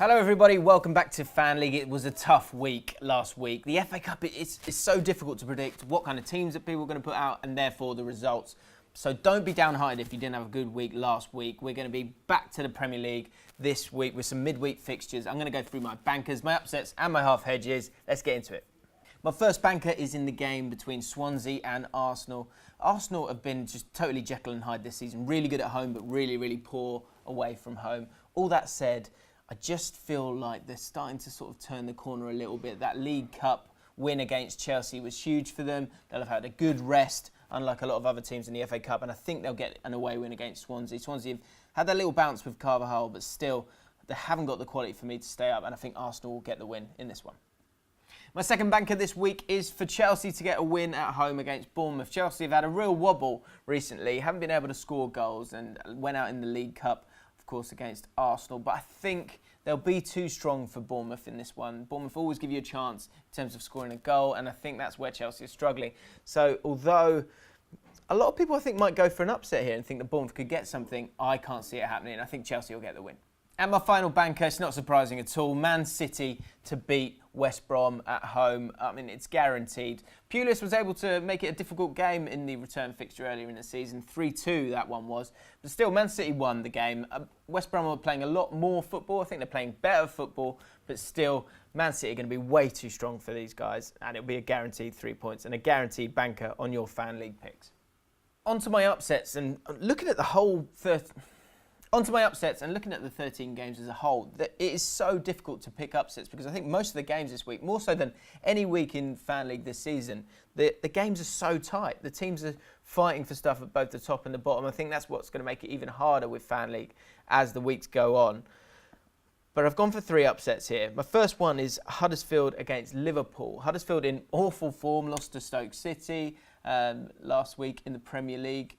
Hello everybody, welcome back to Fan League. It was a tough week last week. The FA Cup is so difficult to predict what kind of teams that people are going to put out and therefore the results. So don't be downhearted if you didn't have a good week last week. We're going to be back to the Premier League this week with some midweek fixtures. I'm going to go through my bankers, my upsets and my half hedges. Let's get into it. My first banker is in the game between Swansea and Arsenal. Arsenal have been just totally Jekyll and Hyde this season. Really good at home, but really, really poor away from home. All that said, I just feel like they're starting to sort of turn the corner a little bit. That League Cup win against Chelsea was huge for them. They'll have had a good rest, unlike a lot of other teams in the FA Cup, and I think they'll get an away win against Swansea. Swansea have had that little bounce with Carvajal, but still, they haven't got the quality for me to stay up, and I think Arsenal will get the win in this one. My second banker this week is for Chelsea to get a win at home against Bournemouth. Chelsea have had a real wobble recently, haven't been able to score goals, and went out in the League Cup, of course, against Arsenal. But I think they'll be too strong for Bournemouth in this one. Bournemouth always give you a chance in terms of scoring a goal, and I think that's where Chelsea is struggling. So although a lot of people I think might go for an upset here and think that Bournemouth could get something, I can't see it happening. I think Chelsea will get the win. And my final banker, it's not surprising at all, Man City to beat West Brom at home. I mean, it's guaranteed. Pulis was able to make it a difficult game in the return fixture earlier in the season. 3-2 that one was. But still, Man City won the game. West Brom are playing a lot more football. I think they're playing better football. But still, Man City are going to be way too strong for these guys. And it'll be a guaranteed 3 points and a guaranteed banker on your Fan League picks. On to my upsets and looking at the whole... On to my upsets and looking at the 13 games as a whole, it is so difficult to pick upsets because I think most of the games this week, more so than any week in Fan League this season, the games are so tight. The teams are fighting for stuff at both the top and the bottom. I think that's what's going to make it even harder with Fan League as the weeks go on. But I've gone for 3 upsets here. My first one is Huddersfield against Liverpool. Huddersfield in awful form, lost to Stoke City last week in the Premier League.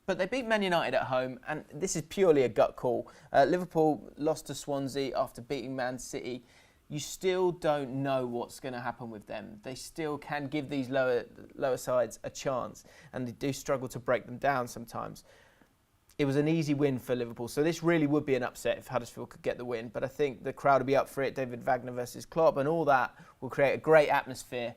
But they beat Man United at home, and this is purely a gut call. Liverpool lost to Swansea after beating Man City. You still don't know what's going to happen with them. They still can give these lower sides a chance, and they do struggle to break them down sometimes. It was an easy win for Liverpool, so this really would be an upset if Huddersfield could get the win. But I think the crowd will be up for it. David Wagner versus Klopp, and all that will create a great atmosphere.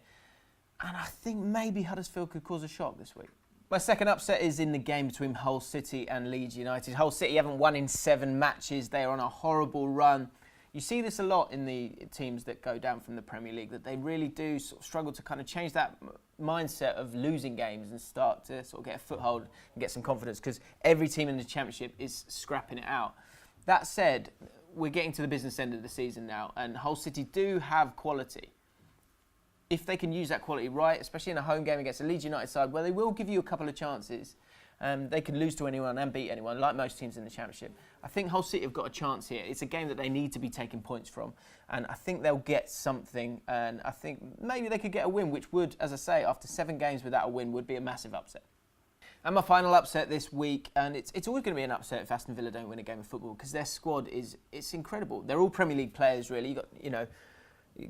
And I think maybe Huddersfield could cause a shock this week. My second upset is in the game between Hull City and Leeds United. Hull City haven't won in 7 matches. They are on a horrible run. You see this a lot in the teams that go down from the Premier League, that they really do sort of struggle to kind of change that mindset of losing games and start to sort of get a foothold and get some confidence because every team in the Championship is scrapping it out. That said, we're getting to the business end of the season now, and Hull City do have quality. If they can use that quality right, especially in a home game against a Leeds United side where they will give you a couple of chances, they can lose to anyone and beat anyone, like most teams in the Championship. I think Hull City have got a chance here. It's a game that they need to be taking points from, and I think they'll get something, and I think maybe they could get a win, which would, as I say, after 7 games without a win, would be a massive upset. And my final upset this week, and it's always going to be an upset if Aston Villa don't win a game of football because their squad it's incredible. They're all Premier League players, really.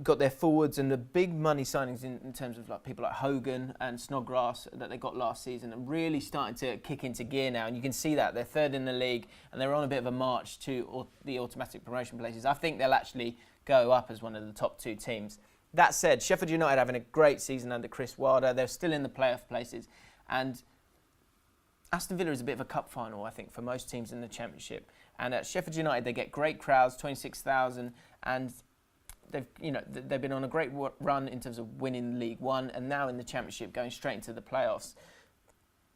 Got their forwards and the big money signings in terms of like people like Hogan and Snodgrass that they got last season and really starting to kick into gear now. And you can see that they're 3rd in the league and they're on a bit of a march to the automatic promotion places. I think they'll actually go up as one of the top 2 teams. That said, Sheffield United having a great season under Chris Wilder. They're still in the playoff places. And Aston Villa is a bit of a cup final, I think, for most teams in the Championship. And at Sheffield United, they get great crowds, 26,000, and they've been on a great run in terms of winning League One and now in the Championship going straight into the playoffs.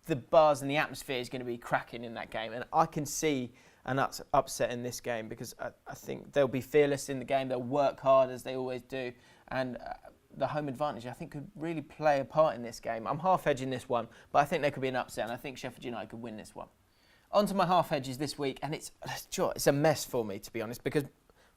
The buzz and the atmosphere is going to be cracking in that game, and I can see an upset in this game because I think they'll be fearless in the game. They'll work hard as they always do, and the home advantage I think could really play a part in this game. I'm half hedging this one, but I think there could be an upset, and I think Sheffield United could win this one. On to my half hedges this week, and it's a mess for me, to be honest, because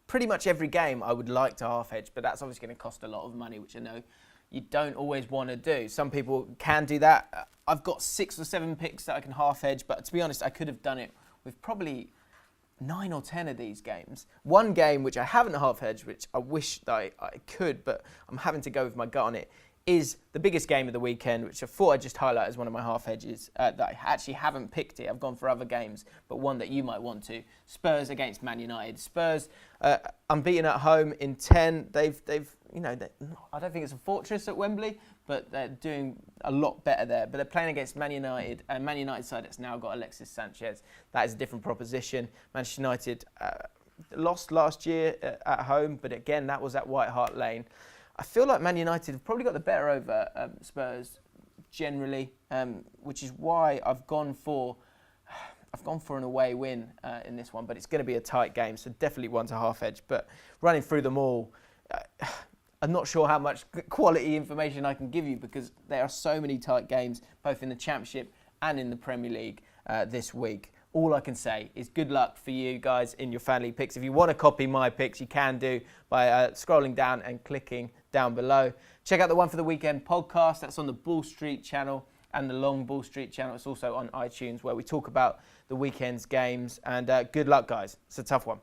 pretty much every game I would like to half hedge, but that's obviously going to cost a lot of money, which I know you don't always want to do. Some people can do that. I've got 6 or 7 picks that I can half hedge, but to be honest, I could have done it with probably 9 or 10 of these games. One game which I haven't half hedged, which I wish that I could, but I'm having to go with my gut on it, is the biggest game of the weekend, which I thought I'd just highlight as one of my half hedges that I actually haven't picked it. I've gone for other games, but one that you might want to. Spurs against Man United. Spurs unbeaten at home in 10. They've I don't think it's a fortress at Wembley, but they're doing a lot better there. But they're playing against Man United, and Man United side that's now got Alexis Sanchez. That is a different proposition. Manchester United lost last year at home, but again, that was at White Hart Lane. I feel like Man United have probably got the better over Spurs generally, which is why I've gone for an away win in this one, but it's going to be a tight game, so definitely one to half edge. But running through them all, I'm not sure how much quality information I can give you because there are so many tight games, both in the Championship and in the Premier League this week. All I can say is good luck for you guys in your fan league picks. If you want to copy my picks, you can do by scrolling down and clicking down below. Check out the One for the Weekend podcast. That's on the Ball Street channel and the Long Ball Street channel. It's also on iTunes where we talk about the weekend's games. And good luck, guys. It's a tough one.